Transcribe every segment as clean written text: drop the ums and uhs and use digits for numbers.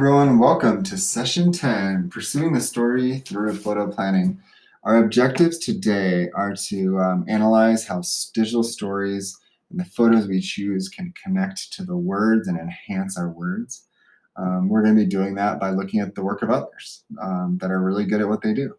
Everyone, welcome to session 10, Pursuing the Story Through Photo Planning. Our objectives today are to analyze how digital stories and the photos we choose can connect to the words and enhance our words. We're going to be doing that by looking at the work of others that are really good at what they do.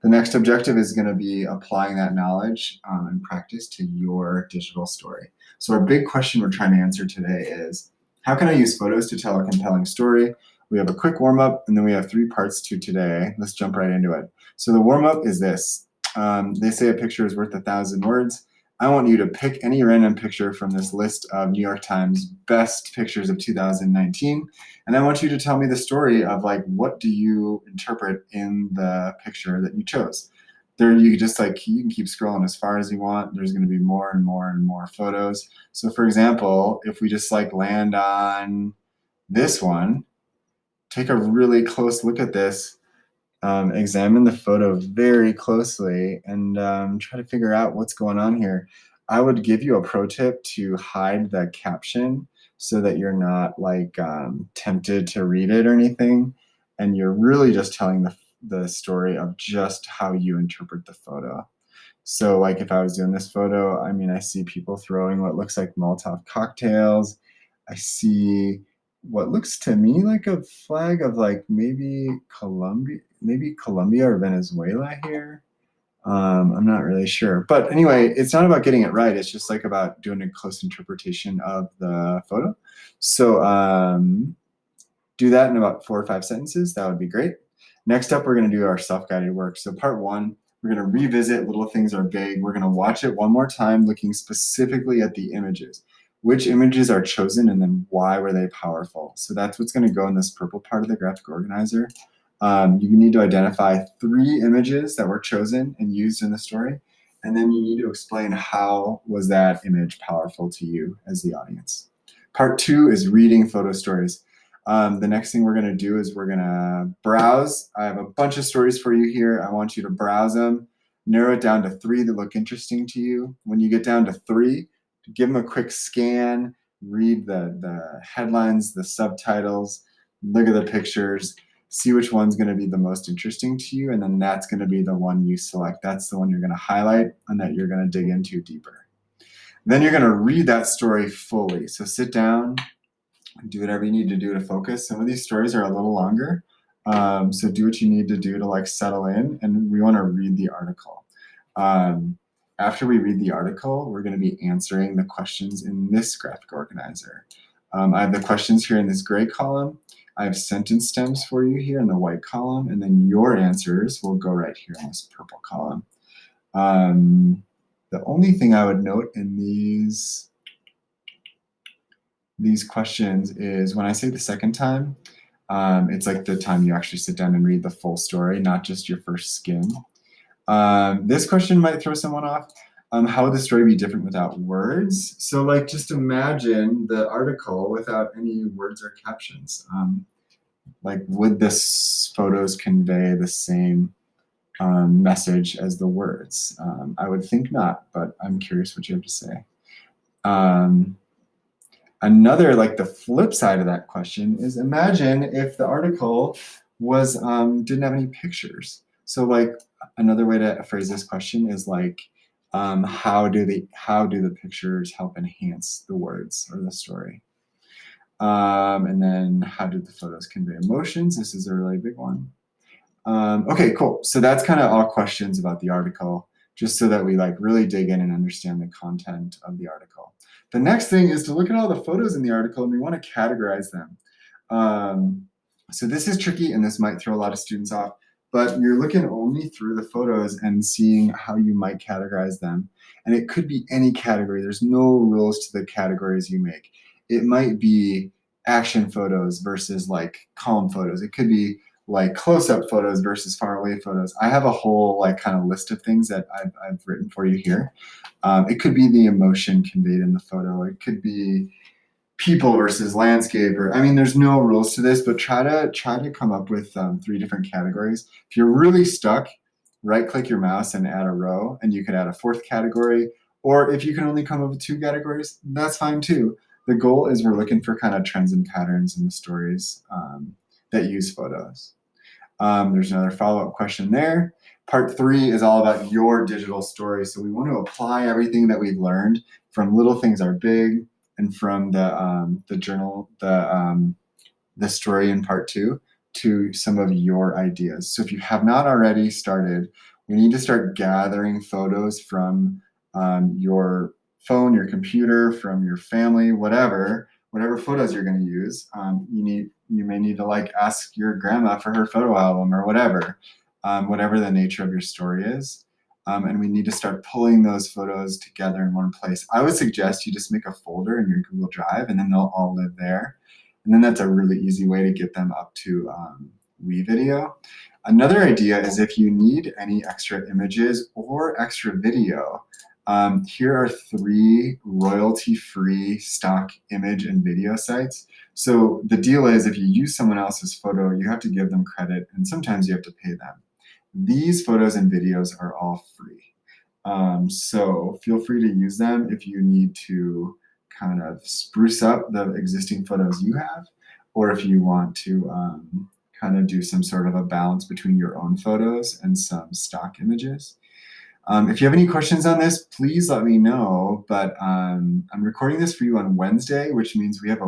The next objective is going to be applying that knowledge and practice to your digital story. So our big question we're trying to answer today is, how can I use photos to tell a compelling story? We have a quick warm-up, and then we have 3 parts to today. Let's jump right into it. So the warm-up is this. They say a picture is worth 1,000 words. I want you to pick any random picture from this list of New York Times best pictures of 2019, and I want you to tell me the story of what do you interpret in the picture that you chose. There, you just you can keep scrolling as far as you want. There's going to be more and more and more photos. So for example, if we just land on this one, take a really close look at this, examine the photo very closely, and try to figure out what's going on here. I would give you a pro tip to hide the caption so that you're not tempted to read it or anything, and you're really just telling the story of just how you interpret the photo. So if I was doing this photo, I mean, I see people throwing what looks like Molotov cocktails. I see what looks to me like a flag of maybe Colombia or Venezuela here. I'm not really sure. But anyway, it's not about getting it right. It's just about doing a close interpretation of the photo. So do that in about 4 or 5 sentences. That would be great. Next up, we're going to do our self-guided work. So part 1, we're going to revisit Little Things Are Big. We're going to watch it one more time, looking specifically at the images. Which images are chosen, and then why were they powerful? So that's what's going to go in this purple part of the graphic organizer. You need to identify 3 images that were chosen and used in the story, and then you need to explain how was that image powerful to you as the audience. Part 2 is reading photo stories. The next thing we're going to do is we're going to browse. I have a bunch of stories for you here. I want you to browse them, narrow it down to 3 that look interesting to you. When you get down to 3, give them a quick scan, read the headlines, the subtitles, look at the pictures, see which one's going to be the most interesting to you, and then that's going to be the one you select. That's the one you're going to highlight and that you're going to dig into deeper. Then you're going to read that story fully. So sit down, do whatever you need to do to focus. Some of these stories are a little longer, so do what you need to do to settle in, and we want to read the article. After we read the article, we're going to be answering the questions in this graphic organizer. I have the questions here in this gray column. I have sentence stems for you here in the white column, and then your answers will go right here in this purple column. The only thing I would note in these questions is when I say the second time, it's the time you actually sit down and read the full story, not just your first skim. This question might throw someone off. How would the story be different without words? So just imagine the article without any words or captions. Would this photos convey the same message as the words? I would think not, but I'm curious what you have to say. Another, the flip side of that question is, imagine if the article was didn't have any pictures. So another way to phrase this question is how do the pictures help enhance the words or the story? And then how do the photos convey emotions? This is a really big one. Okay, cool. So that's kind of all questions about the article, just so that we really dig in and understand the content of the article. The next thing is to look at all the photos in the article, and we want to categorize them. So this is tricky, and this might throw a lot of students off, but you're looking only through the photos and seeing how you might categorize them. And it could be any category. There's no rules to the categories you make. It might be action photos versus calm photos. It could be close-up photos versus far away photos. I have a whole kind of list of things that I've written for you here. It could be the emotion conveyed in the photo. It could be people versus landscape, or I mean, there's no rules to this, but try to come up with 3 different categories. If you're really stuck, right-click your mouse and add a row, and you could add a 4th category. Or if you can only come up with 2 categories, that's fine too. The goal is we're looking for kind of trends and patterns in the stories. that use photos. There's another follow-up question there. Part 3 is all about your digital story. So we want to apply everything that we've learned from Little Things Are Big and from the journal, the story in part 2 to some of your ideas. So if you have not already started, we need to start gathering photos from your phone, your computer, from your family, whatever photos you're going to use. You may need to like ask your grandma for her photo album or whatever the nature of your story is. And we need to start pulling those photos together in one place. I would suggest you just make a folder in your Google Drive, and then they'll all live there. And then that's a really easy way to get them up to WeVideo. Another idea is if you need any extra images or extra video, here are 3 royalty-free stock image and video sites. So the deal is if you use someone else's photo, you have to give them credit, and sometimes you have to pay them. These photos and videos are all free. So feel free to use them if you need to kind of spruce up the existing photos you have, or if you want to kind of do some sort of a balance between your own photos and some stock images. If you have any questions on this, please let me know. But I'm recording this for you on Wednesday, which means we have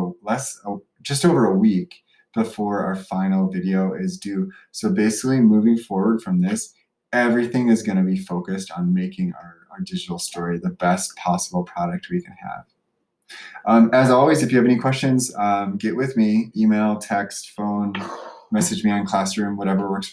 just over a week before our final video is due. So basically moving forward from this, everything is going to be focused on making our digital story the best possible product we can have. As always, if you have any questions, get with me, email, text, phone, message me on Classroom, whatever works for you.